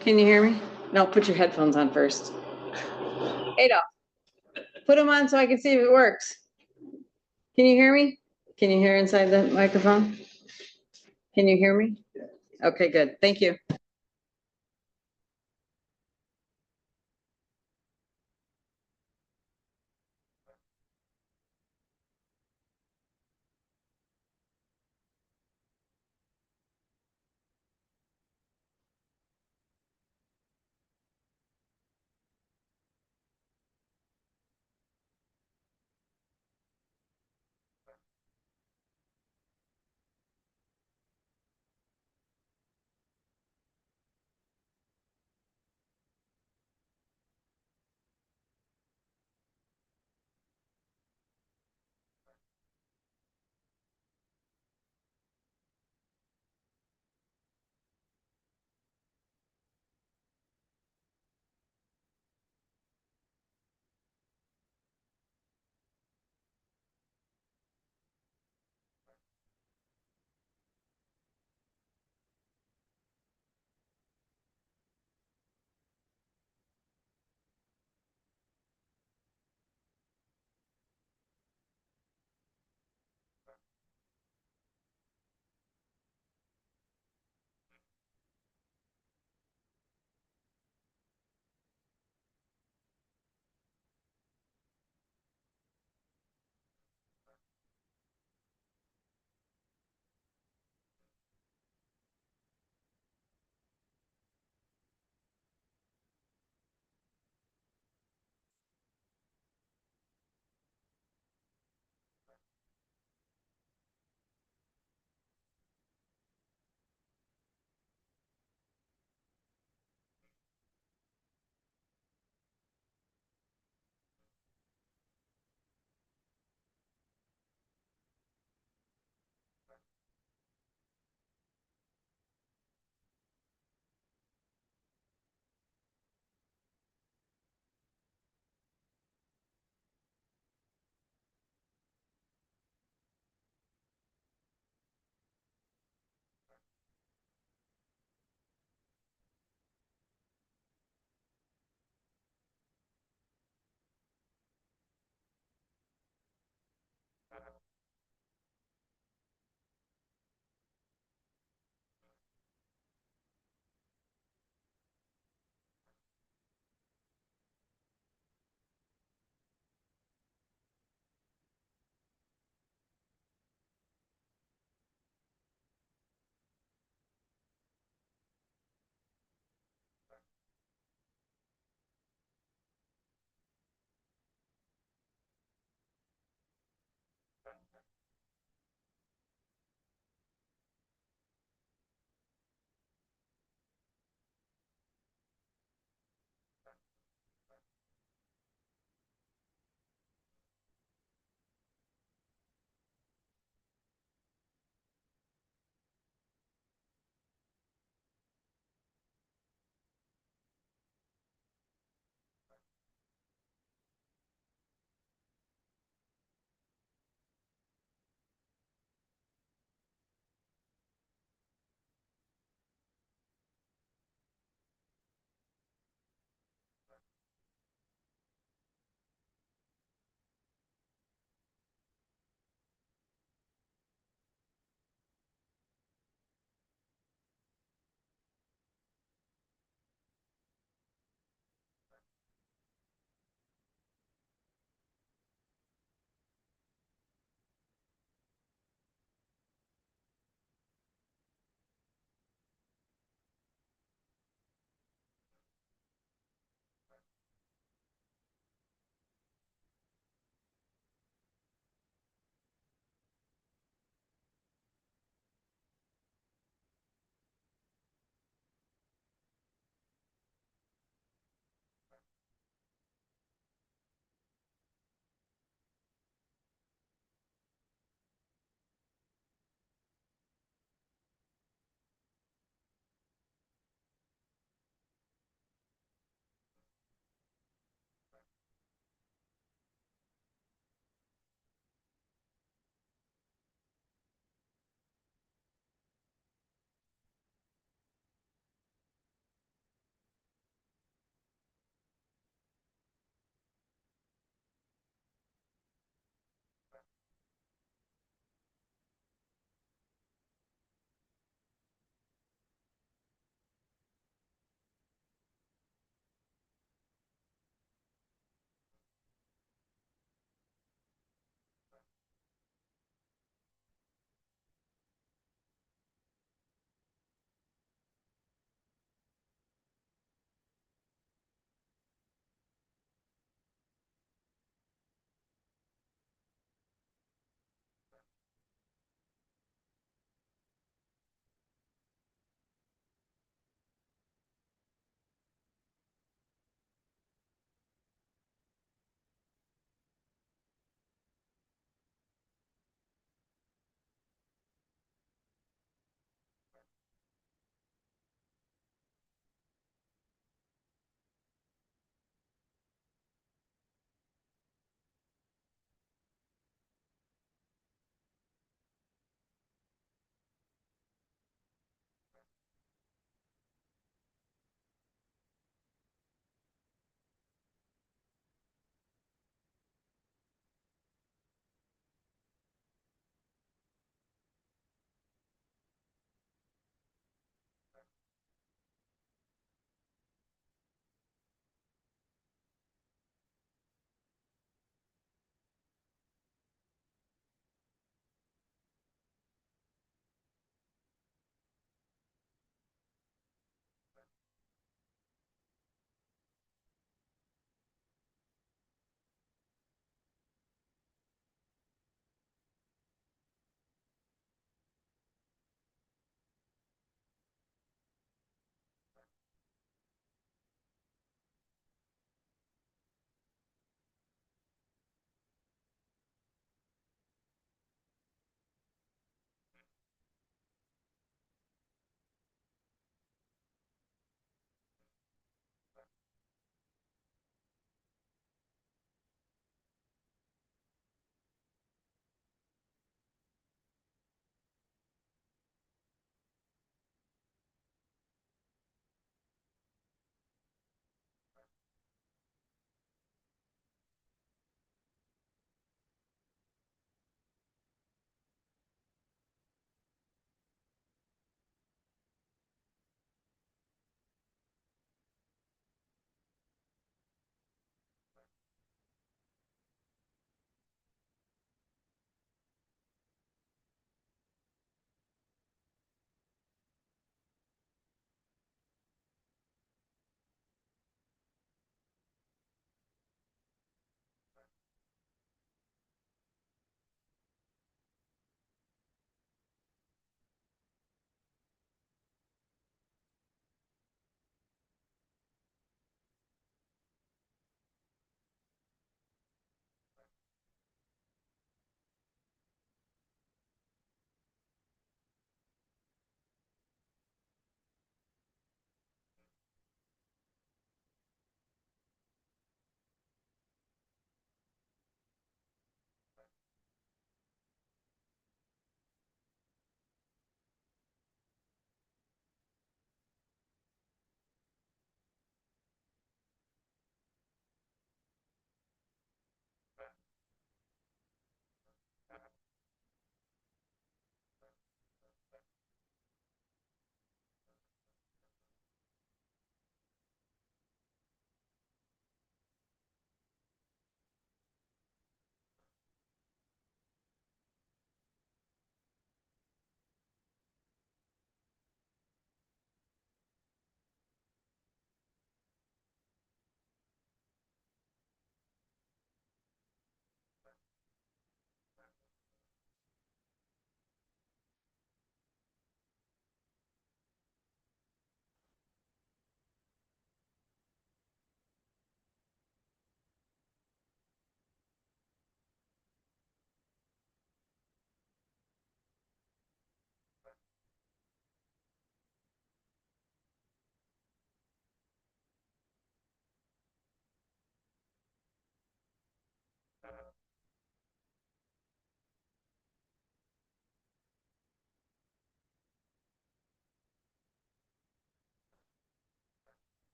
Can you hear me? No, put your headphones on first. Adolf, put them on so I can see if it works. Can you hear me? Can you hear inside the microphone? Can you hear me? Okay, good. Thank you.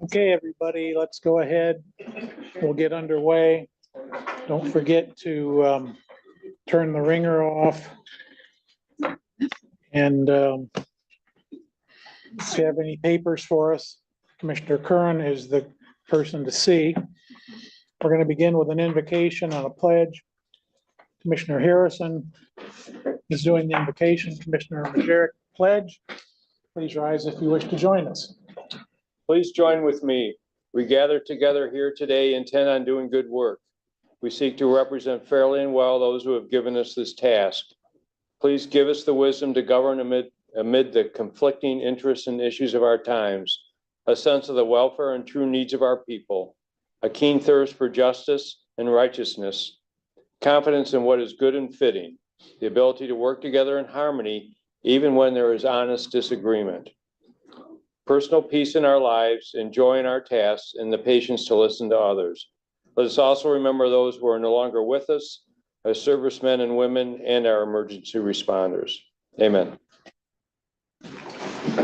Okay, everybody, let's go ahead. We'll get underway. Don't forget to turn the ringer off. And if you have any papers for us, Commissioner Curran is the person to see. We're going to begin with an invocation and a pledge. Commissioner Harrison is doing the invocation. Commissioner Majerick, pledge. Please rise if you wish to join us. Please join with me. We gather together here today intent on doing good work. We seek to represent fairly and well those who have given us this task. Please give us the wisdom to govern amid the conflicting interests and issues of our times, a sense of the welfare and true needs of our people, a keen thirst for justice and righteousness, confidence in what is good and fitting, the ability to work together in harmony even when there is honest disagreement, personal peace in our lives, and joy in our tasks, and the patience to listen to others. Let us also remember those who are no longer with us, our servicemen and women, and our emergency responders. Amen.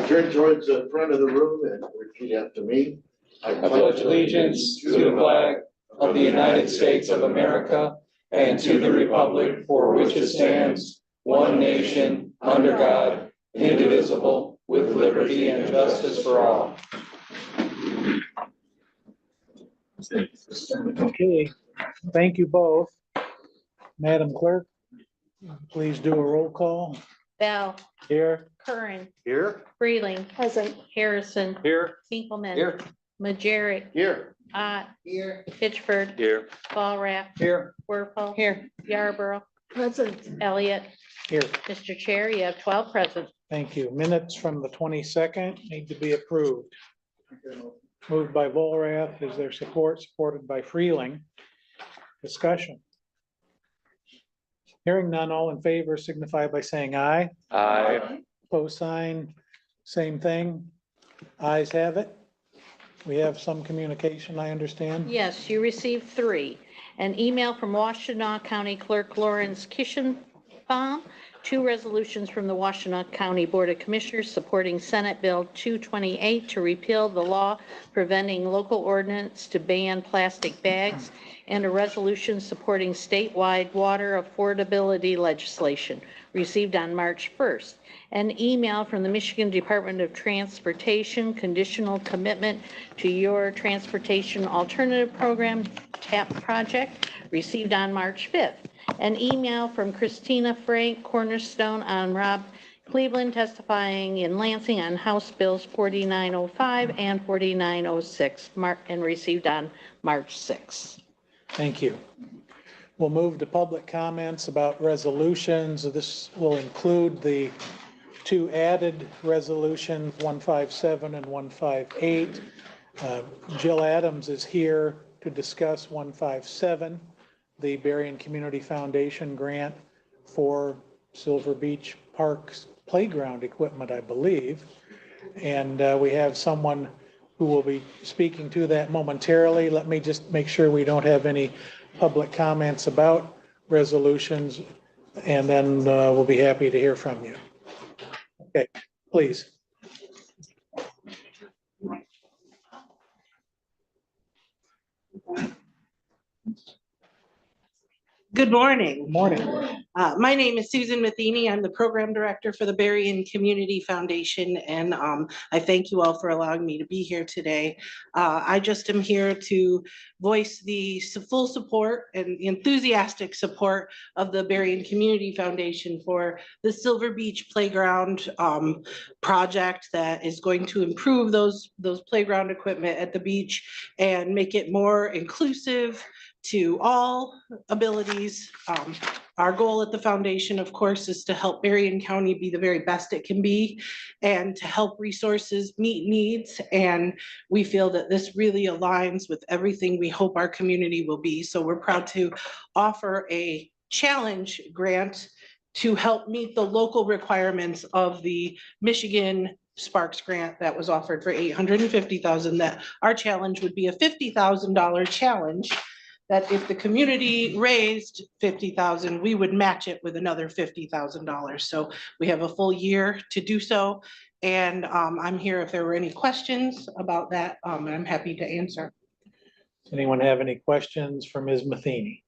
Turn towards the front of the room and repeat after me. I pledge allegiance to the flag of the United States of America and to the republic for which it stands, one nation, under God, indivisible, with liberty and justice for all. Okay, thank you both. Madam Clerk, please do a roll call. Bell, Here. Curran, Here. Freeling, present, Harrison, Here. Hinkleman, Here. Majerick, Here. Ott, Here. Fitchford, Here. Ballraff, Here. Werfel, Here. Yarborough, present, Elliott. Here. Mr. Chair, you have 12 present. Thank you. Minutes from the 22nd need to be approved. Moved by Volrath. Is there support? Supported by Freeling. Discussion. Hearing none, all in favor signify by saying aye. Aye. Post sign, same thing. Ayes have it. We have some communication, I understand. Yes, you received 3. An email from Washtenaw County Clerk Lawrence Kishenbaum, 2 resolutions from the Washtenaw County Board of Commissioners supporting Senate Bill 228 to repeal the law preventing local ordinance to ban plastic bags, and a resolution supporting statewide water affordability legislation received on March 1st. An email from the Michigan Department of Transportation, conditional commitment to your Transportation Alternative Program, TAP project, received on March 5th. An email from Christina Frank Cornerstone on Rob Cleveland testifying in Lansing on House Bills 4905 and 4906, and received on March 6th. Thank you. We'll move to public comments about resolutions. This will include the 2 added resolutions, 157 and 158. Jill Adams is here to discuss 157, the Berrien Community Foundation grant for Silver Beach Park's playground equipment, I believe. And we have someone who will be speaking to that momentarily. Let me just make sure we don't have any public comments about resolutions, and then we'll be happy to hear from you. Okay, please. Good morning. Good morning. My name is Susan Matheny. I'm the program director for the Berrien Community Foundation, and I thank you all for allowing me to be here today. I just am here to voice the full support and enthusiastic support of the Berrien Community Foundation for the Silver Beach Playground project that is going to improve those playground equipment at the beach and make it more inclusive to all abilities. Our goal at the foundation, of course, is to help Berrien County be the very best it can be and to help resources meet needs. And we feel that this really aligns with everything we hope our community will be. So we're proud to offer a challenge grant to help meet the local requirements of the Michigan Sparks grant that was offered for $850,000. That our challenge would be a $50,000 challenge that if the community raised 50,000, we would match it with another $50,000. So we have a full year to do so. And I'm here if there were any questions about that, and I'm happy to answer. Does anyone have any questions for Ms. Matheny?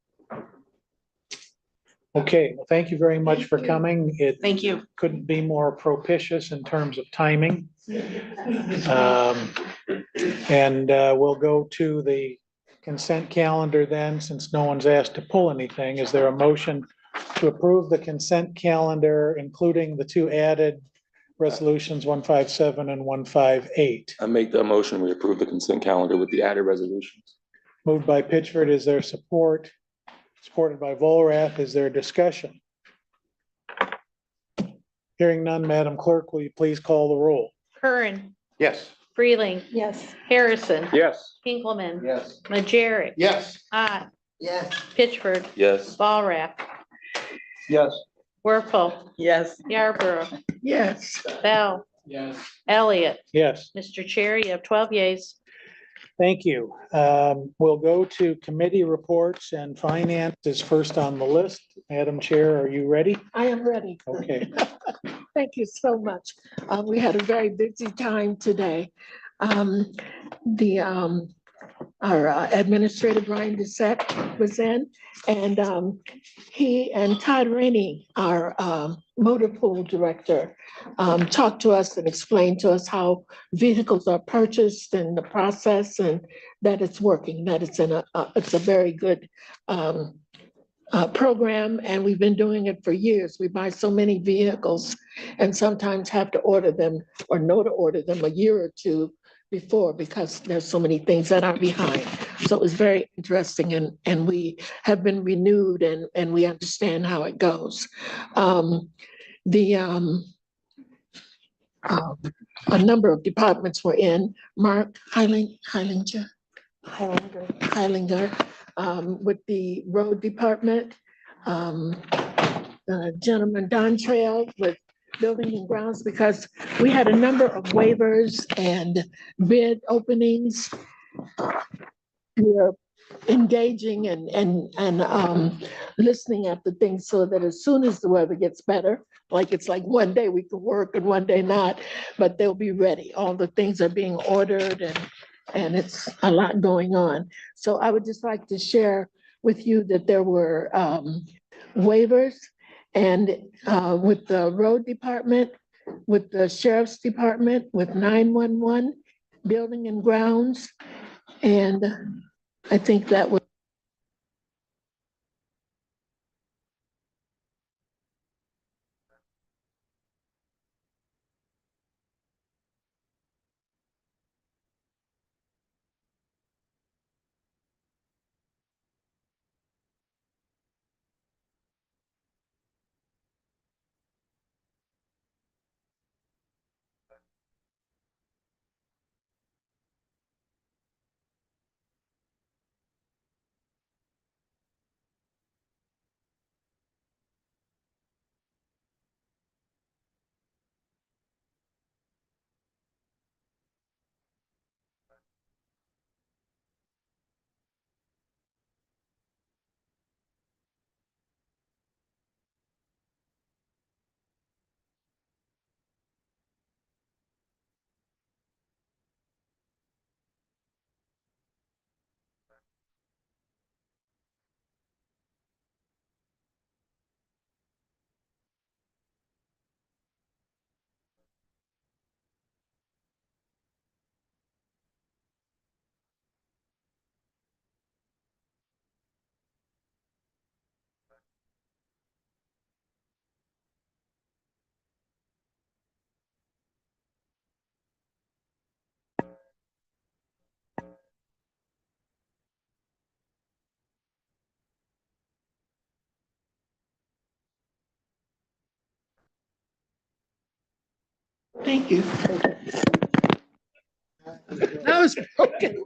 Okay, well, thank you very much for coming. It Thank you. couldn't be more propitious in terms of timing. And we'll go to the consent calendar then, since no one's asked to pull anything. Is there a motion to approve the consent calendar, including the two added resolutions, 157 and 158? I make the motion, we approve the consent calendar with the added resolutions. Moved by Pitchford. Is there support? Supported by Volrath. Is there discussion? Hearing none, Madam Clerk, will you please call the roll? Curran, Yes. Freeling, Yes. Harrison, Yes. Hinkleman, Yes. Majerick, Yes. Ott, Yes. Pitchford, Yes. Ballraff, Yes. Werfel, Yes. Yarborough, Yes. Bell, Yes. Elliott. Yes. Mr. Chair, you have 12 yeas. Thank you. We'll go to committee reports, and finance is first on the list. Madam Chair, are you ready? I am ready. Okay. Thank you so much. We had a very busy time today. Our administrator, Brian Doucette, was in, and he and Todd Rainey, our motor pool director, talked to us and explained to us how vehicles are purchased and the process, and that it's working, that it's it's a very good program, and we've been doing it for years. We buy so many vehicles and sometimes have to order them or know to order them a year or two before, because there's so many things that are behind. So it was very interesting, and we have been renewed, and we understand how it goes. A number of departments were in. Mark Heilinger with the road department. The gentleman Don Trail with building and grounds, because we had a number of waivers and bid openings. We're engaging and listening at the things so that as soon as the weather gets better, it's like one day we can work and one day not, but they'll be ready. All the things are being ordered, and it's a lot going on. So I would just like to share with you that there were waivers, and with the road department, with the sheriff's department, with 911, building and grounds. And I think that was thank you. That was broken.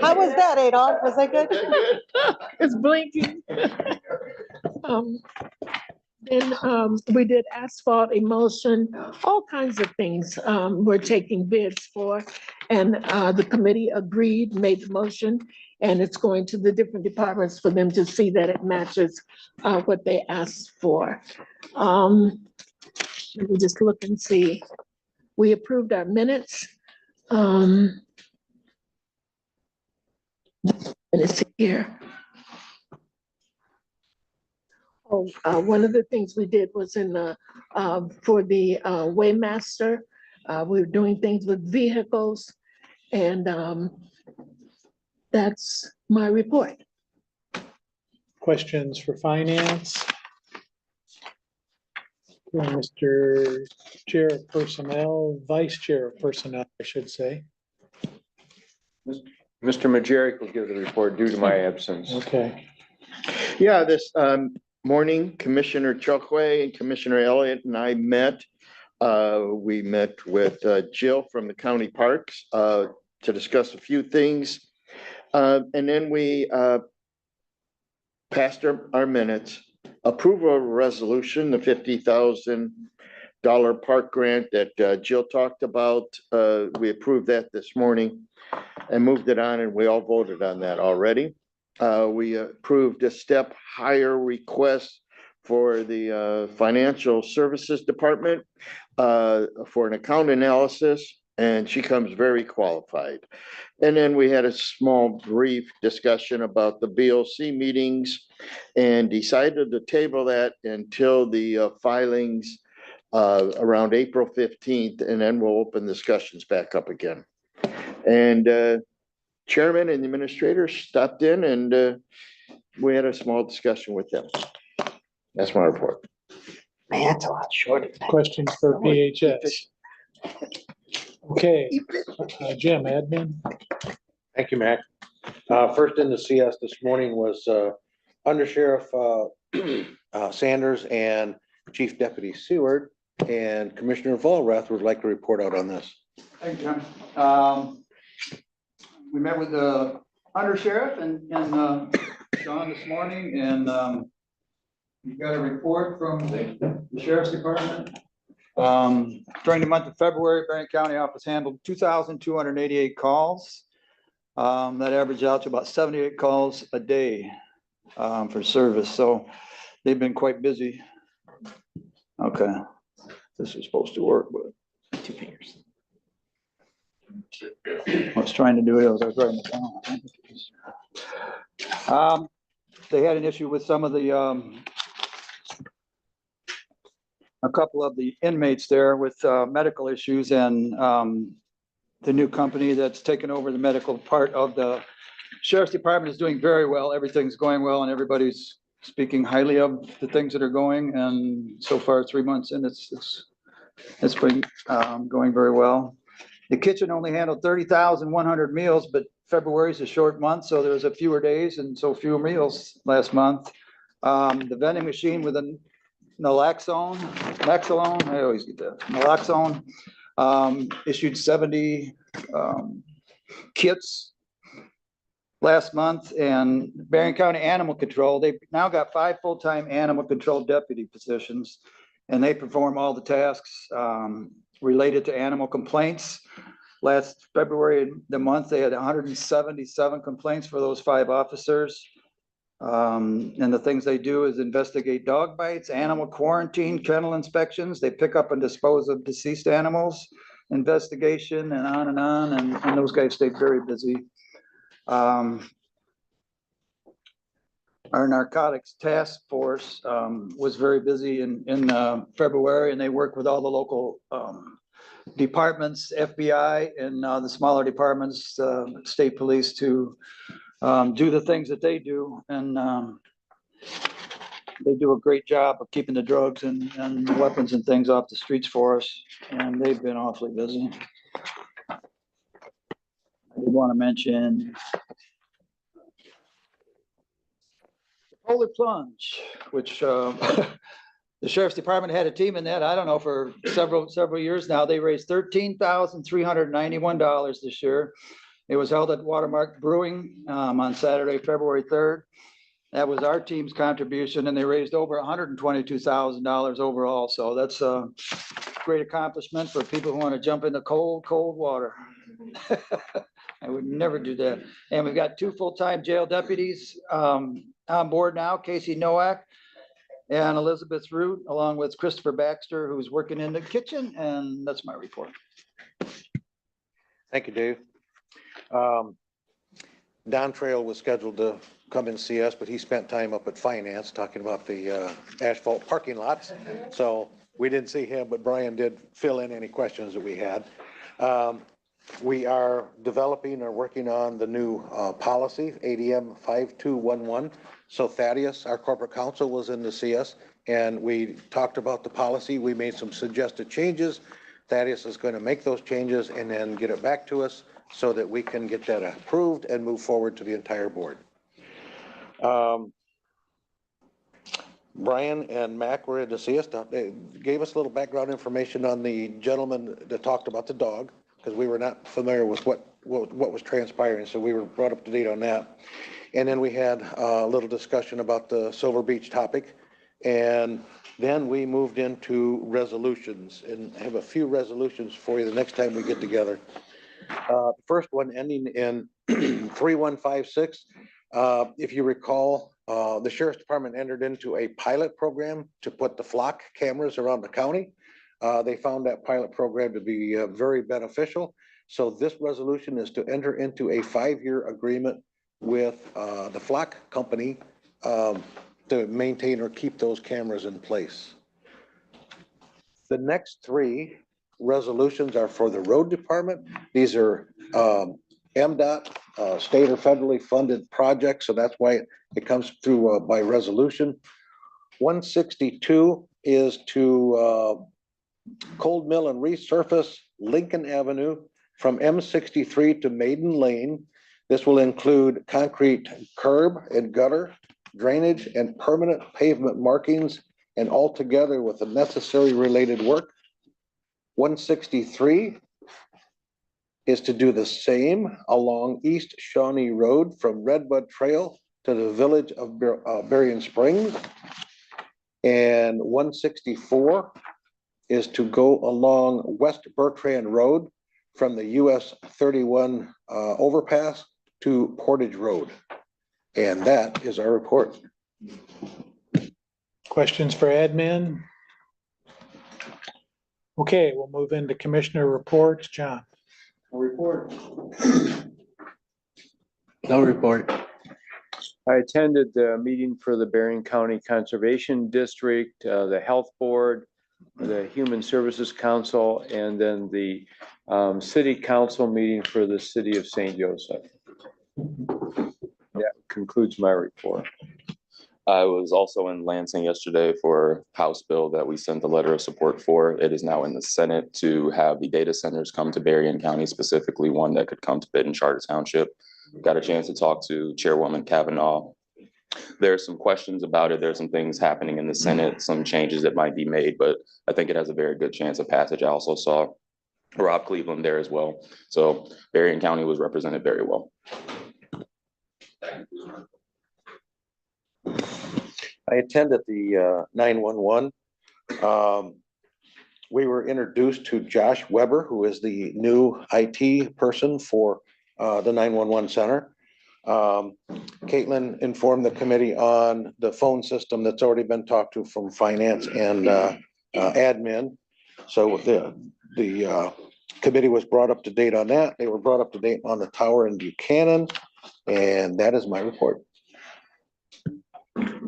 How was that, Adolph? Was that good? It's blinking. Then we did asphalt emulsion, all kinds of things we're taking bids for. And the committee agreed, made the motion, and it's going to the different departments for them to see that it matches what they asked for. Let me just look and see. We approved our minutes. And it's here. Oh, one of the things we did was in the, for the Waymaster, we were doing things with vehicles, and that's my report. Questions for finance? Mr. Chair of Personnel, Vice Chair of Personnel, I should say. Mr. Majerick will give the report due to my absence. Okay. Yeah, this morning, Commissioner Chokwe and Commissioner Elliott and I met. We met with Jill from the county parks to discuss a few things. And then we passed our minutes, approval of a resolution, the $50,000 park grant that Jill talked about. We approved that this morning and moved it on, and we all voted on that already. We approved a step higher request for the Financial Services Department for an account analysis, and she comes very qualified. And then we had a small brief discussion about the BOC meetings and decided to table that until the filings around April 15th, and then we'll open discussions back up again. And Chairman and the administrator stopped in, and we had a small discussion with them. That's my report. Man, that's a lot shorter. Questions for PHS? Okay, Jim, admin? Thank you, Mac. First in the CS this morning was Under Sheriff Sanders and Chief Deputy Seward, and Commissioner Volrath would like to report out on this. Thank you, John. We met with the undersheriff and Sean this morning, and we got a report from the sheriff's department. During the month of February, Berrien County office handled 2,288 calls. That averaged out to about 78 calls a day for service. So they've been quite busy. Okay, this is supposed to work, but 2 fingers. I was trying to do it, I was writing it down. They had an issue with some of the, a couple of the inmates there with medical issues, and the new company that's taken over the medical part of the sheriff's department is doing very well. Everything's going well, and everybody's speaking highly of the things that are going. And so far, 3 months in, it's been going very well. The kitchen only handled 30,100 meals, but February is a short month, so there was a fewer days and so fewer meals last month. The vending machine with a naloxone, I always get that, naloxone, issued 70 kits last month. And Berrien County Animal Control, they've now got 5 full-time animal control deputy positions, and they perform all the tasks related to animal complaints. Last February, the month, they had 177 complaints for those 5 officers. And the things they do is investigate dog bites, animal quarantine, kennel inspections. They pick up and dispose of deceased animals, investigation, and on, and those guys stay very busy. Our narcotics task force was very busy in February, and they work with all the local departments, FBI, and the smaller departments, state police, to do the things that they do. And they do a great job of keeping the drugs and weapons and things off the streets for us, and they've been awfully busy. I did want to mention Polar Plunge, which the sheriff's department had a team in that, I don't know, for several years now. They raised $13,391 this year. It was held at Watermark Brewing on Saturday, February 3rd. That was our team's contribution, and they raised over $122,000 overall. So that's a great accomplishment for people who want to jump into cold water. I would never do that. And we've got 2 full-time jail deputies on board now, Casey Nowak and Elizabeth Root, along with Christopher Baxter, who's working in the kitchen, and that's my report. Thank you, Dave. Don Trail was scheduled to come and see us, but he spent time up at finance talking about the asphalt parking lots. So we didn't see him, but Brian did fill in any questions that we had. We are developing or working on the new policy, ADM 5211. So Thaddeus, our corporate counsel, was in to see us, and we talked about the policy. We made some suggested changes. Thaddeus is going to make those changes and then get it back to us so that we can get that approved and move forward to the entire board. Brian and Mac were in to see us. They gave us a little background information on the gentleman that talked about the dog, because we were not familiar with what was transpiring, so we were brought up to date on that. And then we had a little discussion about the Silver Beach topic, and then we moved into resolutions, and I have a few resolutions for you the next time we get together. The first one ending in 3156. If you recall, the Sheriff's Department entered into a pilot program to put the flock cameras around the county. They found that pilot program to be very beneficial. So this resolution is to enter into a 5-year agreement with the flock company to maintain or keep those cameras in place. The next 3 resolutions are for the road department. These are MDOT, state or federally funded projects, so that's why it comes through by resolution. 162 is to cold mill and resurface Lincoln Avenue from M63 to Maiden Lane. This will include concrete curb and gutter, drainage, and permanent pavement markings, and all together with the necessary related work. 163 is to do the same along East Shawnee Road from Redbud Trail to the village of Berrien Springs. And 164 is to go along West Bertrand Road from the US 31 overpass to Portage Road. And that is our report. Questions for admin? Okay, we'll move into commissioner reports. John. Report. No report. I attended the meeting for the Berrien County Conservation District, the Health Board, the Human Services Council, and then the City Council meeting for the City of St. Joseph. That concludes my report. I was also in Lansing yesterday for House bill that we sent the letter of support for. It is now in the Senate to have the data centers come to Berrien County, specifically one that could come to Benton Charter Township. Got a chance to talk to Chairwoman Kavanaugh. There are some questions about it. There's some things happening in the Senate, some changes that might be made, but I think it has a very good chance of passage. I also saw Rob Cleveland there as well. So Berrien County was represented very well. I attended the 911. We were introduced to Josh Weber, who is the new IT person for the 911 center. Caitlin informed the committee on the phone system that's already been talked to from finance and admin. So the committee was brought up to date on that. They were brought up to date on the tower in Buchanan, and that is my report.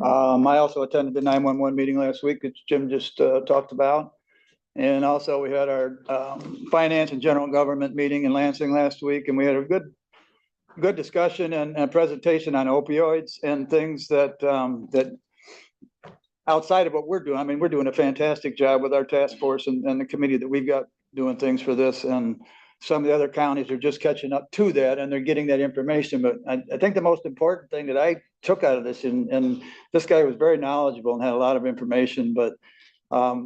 I also attended the 911 meeting last week that Jim just talked about. And also we had our finance and general government meeting in Lansing last week, and we had a good discussion and a presentation on opioids and things that that outside of what we're doing. I mean, we're doing a fantastic job with our task force and the committee that we've got doing things for this. And some of the other counties are just catching up to that, and they're getting that information. But I think the most important thing that I took out of this, and this guy was very knowledgeable and had a lot of information, but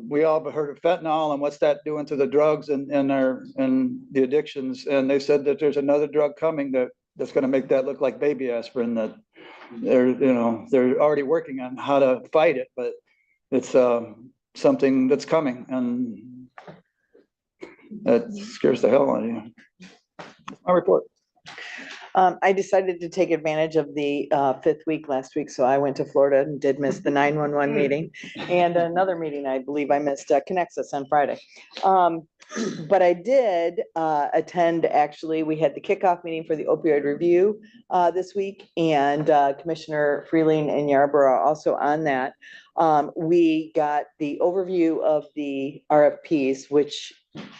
we all have heard of fentanyl and what's that doing to the drugs and the addictions. And they said that there's another drug coming that's going to make that look like baby aspirin, that they're already working on how to fight it, but it's something that's coming, and that scares the hell out of you. My report. I decided to take advantage of the fifth week last week, so I went to Florida and did miss the 911 meeting. And another meeting I believe I missed, Connexus on Friday. But I did attend, actually, we had the kickoff meeting for the opioid review this week, and Commissioner Freeling and Yarborough are also on that. We got the overview of the RFPs, which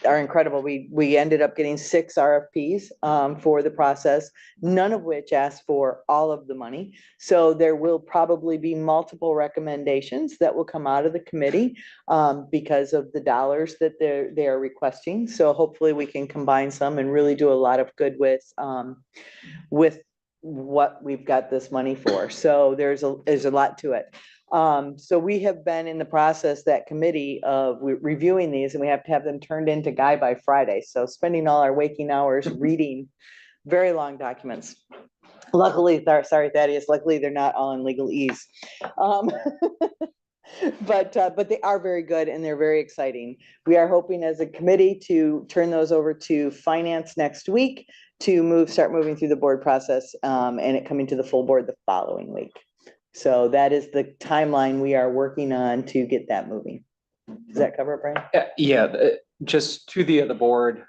are incredible. We ended up getting 6 RFPs for the process, none of which asked for all of the money. So there will probably be multiple recommendations that will come out of the committee because of the dollars that they are requesting. So hopefully we can combine some and really do a lot of good with what we've got this money for. So there's a lot to it. So we have been in the process, that committee of reviewing these, and we have to have them turned into Guy by Friday. So spending all our waking hours reading very long documents. Luckily, sorry, Thaddeus, luckily they're not all in legalese. But they are very good and they're very exciting. We are hoping as a committee to turn those over to finance next week to start moving through the board process and it coming to the full board the following week. So that is the timeline we are working on to get that moving. Does that cover it, Brian? Yeah, just to the board,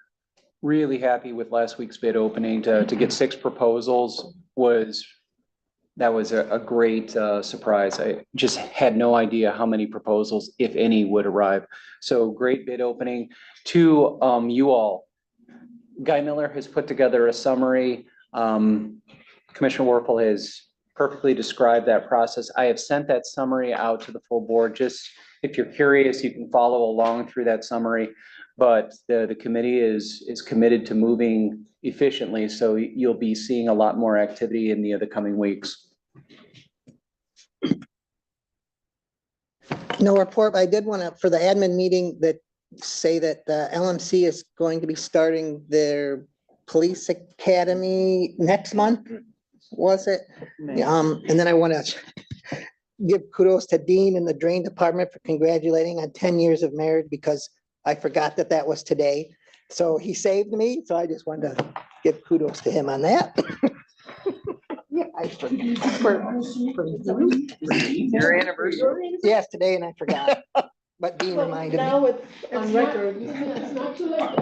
really happy with last week's bid opening to get 6 proposals that was a great surprise. I just had no idea how many proposals, if any, would arrive. So great bid opening. To you all, Guy Miller has put together a summary. Commissioner Warple has perfectly described that process. I have sent that summary out to the full board. Just if you're curious, you can follow along through that summary. But the committee is committed to moving efficiently, so you'll be seeing a lot more activity in the coming weeks. No report, but I did want to, for the admin meeting, that say that the LMC is going to be starting their police academy next month, was it? And then I want to give kudos to Dean and the drain department for congratulating on 10 years of marriage, because I forgot that was today. So he saved me. So I just wanted to give kudos to him on that. Yeah, I forgot. Your anniversary? Yes, today, and I forgot. But Dean reminded me. Now it's on record. It's not too late.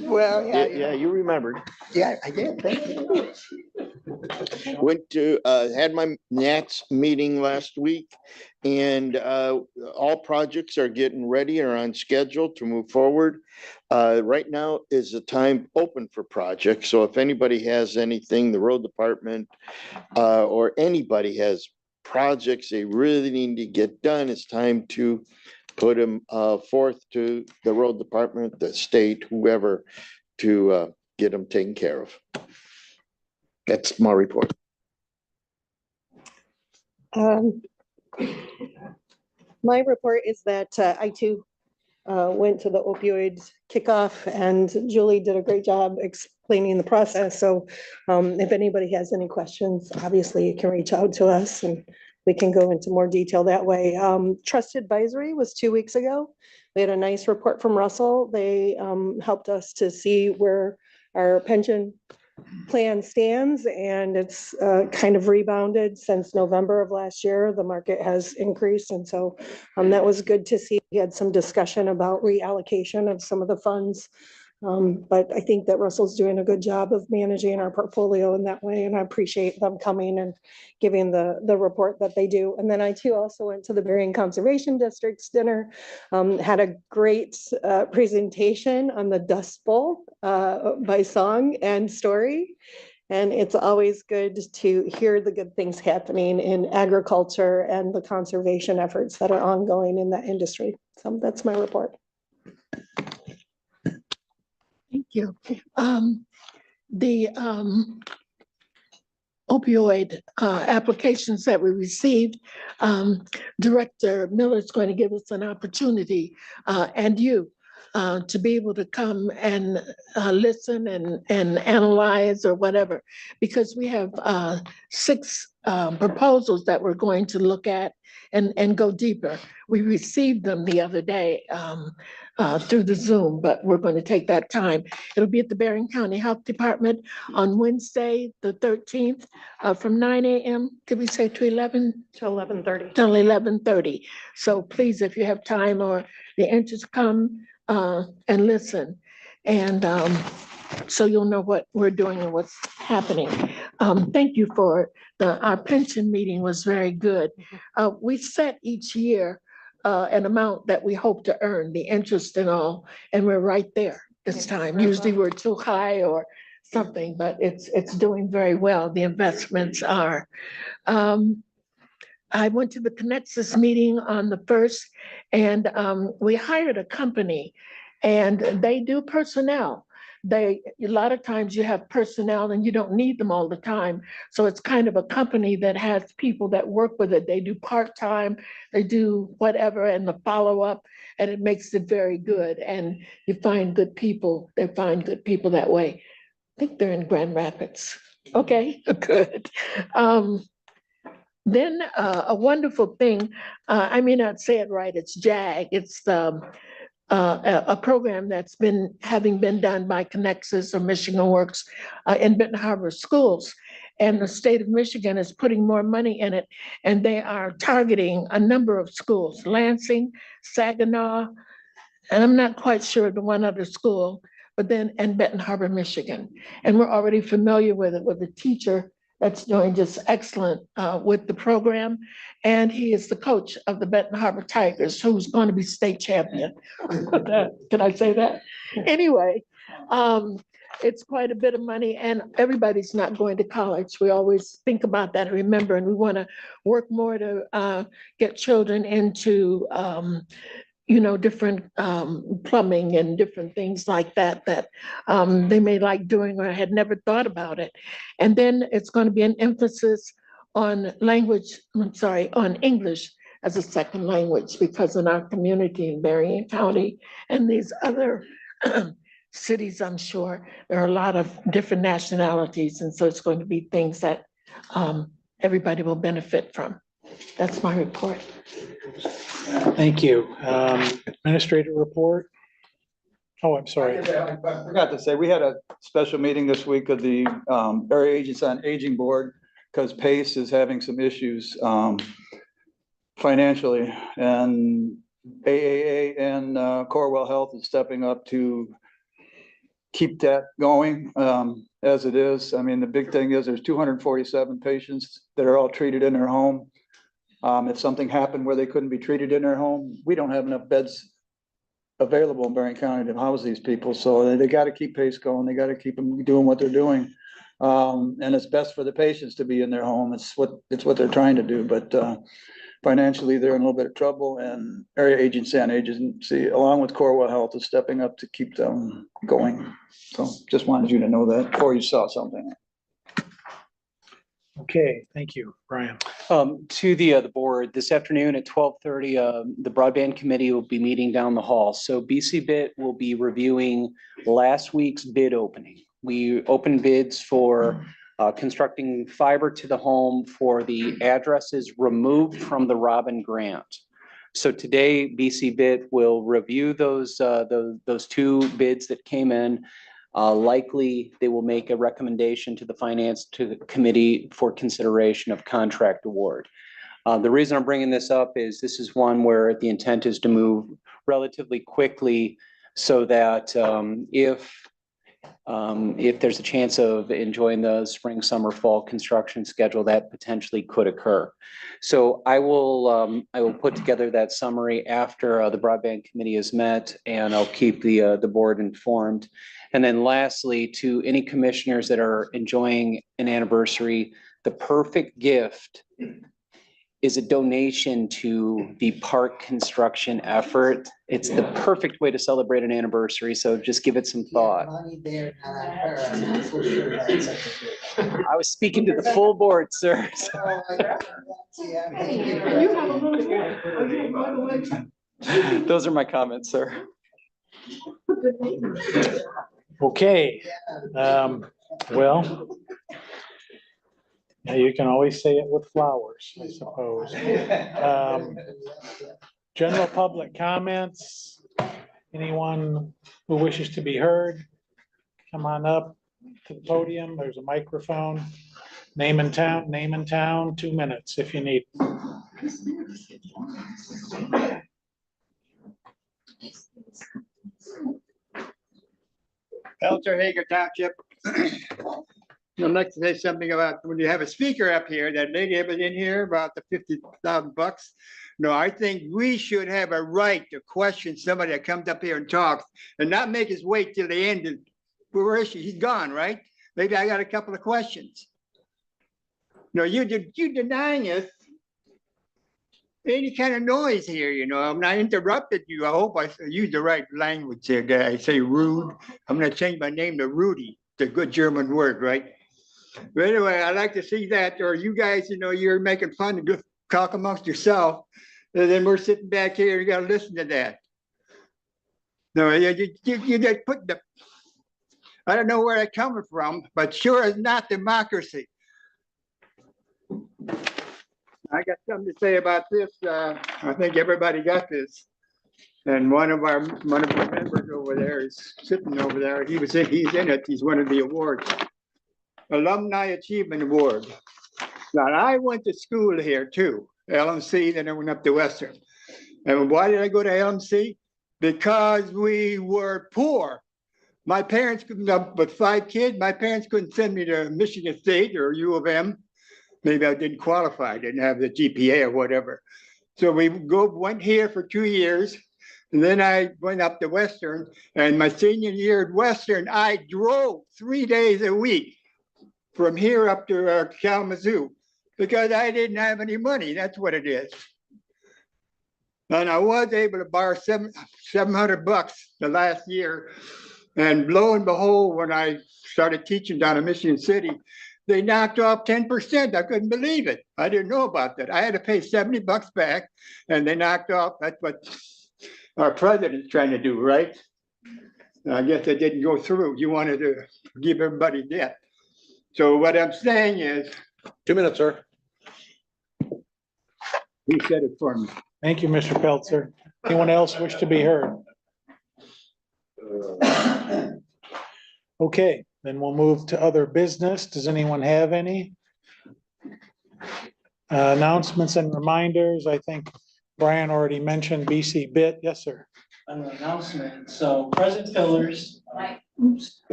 Well, Yeah, you remembered. Yeah, I did. Thank you. Went to, had my NATS meeting last week, and all projects are getting ready or on schedule to move forward. Right now is the time open for projects. So if anybody has anything, the road department or anybody has projects they really need to get done, it's time to put them forth to the road department, the state, whoever, to get them taken care of. That's my report. My report is that I too went to the opioids kickoff, and Julie did a great job explaining the process. So if anybody has any questions, obviously you can reach out to us and we can go into more detail that way. Trust Advisory was 2 weeks ago. We had a nice report from Russell. They helped us to see where our pension plan stands, and it's kind of rebounded since November of last year. The market has increased, and so that was good to see. We had some discussion about reallocation of some of the funds, but I think that Russell's doing a good job of managing our portfolio in that way, and I appreciate them coming and giving the report that they do. And then I too also went to the Berrien Conservation District's dinner, had a great presentation on the Dust Bowl by song and story. And it's always good to hear the good things happening in agriculture and the conservation efforts that are ongoing in that industry. So that's my report. Thank you. The opioid applications that we received, Director Miller is going to give us an opportunity, and you, to be able to come and listen and analyze or whatever, because we have 6 proposals that we're going to look at and go deeper. We received them the other day. through the Zoom, but we're going to take that time. It'll be at the Berrien County Health Department on Wednesday, the 13th, from 9 a.m. Did we say to 11? To 11:30. Till 11:30. So please, if you have time or the interest, come and listen. And so you'll know what we're doing and what's happening. Thank you for our pension meeting was very good. We set each year an amount that we hope to earn, the interest and all, and we're right there this time. Usually we're too high or something, but it's doing very well. The investments are. I went to the Connexus meeting on the 1st, and we hired a company, and they do personnel. A lot of times you have personnel and you don't need them all the time. So it's kind of a company that has people that work with it. They do part-time, they do whatever, and the follow-up, and it makes it very good. And you find good people, they find good people that way. I think they're in Grand Rapids. Okay, good. Then a wonderful thing, I may not say it right, it's JAG. It's a program that's having been done by Connexus or Michigan Works in Benton Harbor schools. And the state of Michigan is putting more money in it, and they are targeting a number of schools, Lansing, Saginaw, and I'm not quite sure of the one other school, but then, and Benton Harbor, Michigan. And we're already familiar with it with a teacher that's doing just excellent with the program. And he is the coach of the Benton Harbor Tigers, who's going to be state champion. Can I say that? Anyway, it's quite a bit of money, and everybody's not going to college. We always think about that, remember, and we want to work more to get children into different plumbing and different things like that they may like doing or had never thought about it. And then it's going to be an emphasis on on English as a second language, because in our community in Berrien County and these other cities, I'm sure, there are a lot of different nationalities. And so it's going to be things that everybody will benefit from. That's my report. Thank you. Administrator report? Oh, I'm sorry. I forgot to say, we had a special meeting this week of the Area Agency on Aging Board, because PACE is having some issues financially, and AAA and Corewell Health is stepping up to keep that going as it is. I mean, the big thing is there's 247 patients that are all treated in their home. If something happened where they couldn't be treated in their home, we don't have enough beds available in Berrien County to house these people. So they got to keep PACE going. They got to keep them doing what they're doing. And it's best for the patients to be in their home. It's what they're trying to do. But financially, they're in a little bit of trouble. And Area Agency on Agency, along with Corewell Health, is stepping up to keep them going. So just wanted you to know that before you saw something. Okay, thank you, Brian. To the board, this afternoon at 12:30, the broadband committee will be meeting down the hall. So BCBIT will be reviewing last week's bid opening. We opened bids for constructing fiber to the home for the addresses removed from the Robin grant. So today, BCBIT will review those two bids that came in. Likely, they will make a recommendation to the finance committee for consideration of contract award. The reason I'm bringing this up is this is one where the intent is to move relatively quickly, so that if there's a chance of enjoying the spring, summer, fall construction schedule, that potentially could occur. So I will put together that summary after the broadband committee is met, and I'll keep the board informed. And then lastly, to any commissioners that are enjoying an anniversary, the perfect gift is a donation to the park construction effort. It's the perfect way to celebrate an anniversary. So just give it some thought. I was speaking to the full board, sir. Those are my comments, sir. Okay, well, now you can always say it with flowers, I suppose. General public comments. Anyone who wishes to be heard, come on up to the podium. There's a microphone. Name and town, 2 minutes if you need. Elter Hager Township. I'd like to say something about when you have a speaker up here, that lady ever in here about the $50,000. No, I think we should have a right to question somebody that comes up here and talks and not make us wait till the end. And where is she? He's gone, right? Maybe I got a couple of questions. No, you denying us any kind of noise here, you know. I'm not interrupted you. I hope I use the right language there, guy. I say rude. I'm gonna change my name to Rudy. It's a good German word, right? But anyway, I like to see that, or you guys, you know, you're making fun to talk amongst yourself. And then we're sitting back here, you gotta listen to that. No, you just put the, I don't know where that's coming from, but sure is not democracy. I got something to say about this. I think everybody got this. And one of our members over there is sitting over there. He's in it. He's one of the awards. Alumni Achievement Award. Now, I went to school here too, LMC, then I went up to Western. And why did I go to LMC? Because we were poor. My parents couldn't, with 5 kids, my parents couldn't send me to Michigan State or U of M. Maybe I didn't qualify, didn't have the GPA or whatever. So we went here for 2 years. And then I went up to Western, and my senior year at Western, I drove 3 days a week from here up to Kalamazoo because I didn't have any money. That's what it is. And I was able to borrow $700 the last year. And lo and behold, when I started teaching down in Michigan City, they knocked off 10%. I couldn't believe it. I didn't know about that. I had to pay $70 back, and they knocked off. That's what our president's trying to do, right? I guess it didn't go through. You wanted to give everybody debt. So what I'm saying is. 2 minutes, sir. He said it for me. Thank you, Mr. Peltzer. Anyone else wish to be heard? Okay, then we'll move to other business. Does anyone have any? Announcements and reminders. I think Brian already mentioned BC Bit. Yes, sir. An announcement. So Present Pillars.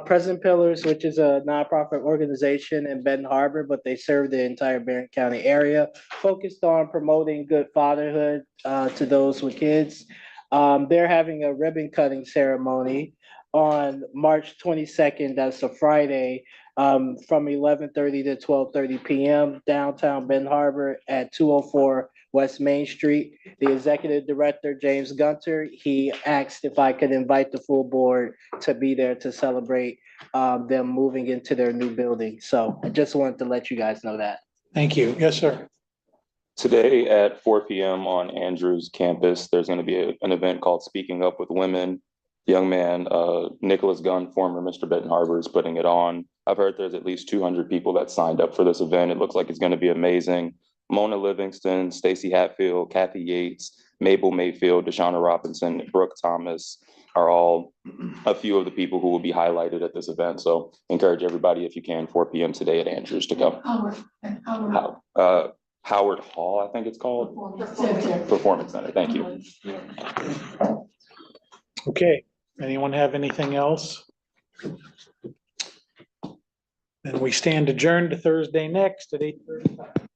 Present Pillars, which is a nonprofit organization in Benton Harbor, but they serve the entire Barron County area, focused on promoting good fatherhood to those with kids. They're having a ribbon cutting ceremony on March 22nd. That's a Friday, from 11:30 to 12:30 p.m. downtown Benton Harbor at 204 West Main Street. The executive director, James Gunter, he asked if I could invite the full board to be there to celebrate them moving into their new building. So I just wanted to let you guys know that. Thank you. Yes, sir. Today at 4 p.m. on Andrews campus, there's going to be an event called Speaking Up with Women. Young man, Nicholas Gunn, former Mr. Benton Harbor, is putting it on. I've heard there's at least 200 people that signed up for this event. It looks like it's going to be amazing. Mona Livingston, Stacey Hatfield, Kathy Yates, Mabel Mayfield, Deshauna Robinson, Brooke Thomas are all a few of the people who will be highlighted at this event. So encourage everybody, if you can, 4 p.m. today at Andrews to come. Howard Hall, I think it's called. Performance Center. Thank you. Okay. Anyone have anything else? Then we stand adjourned to Thursday next at 8:35.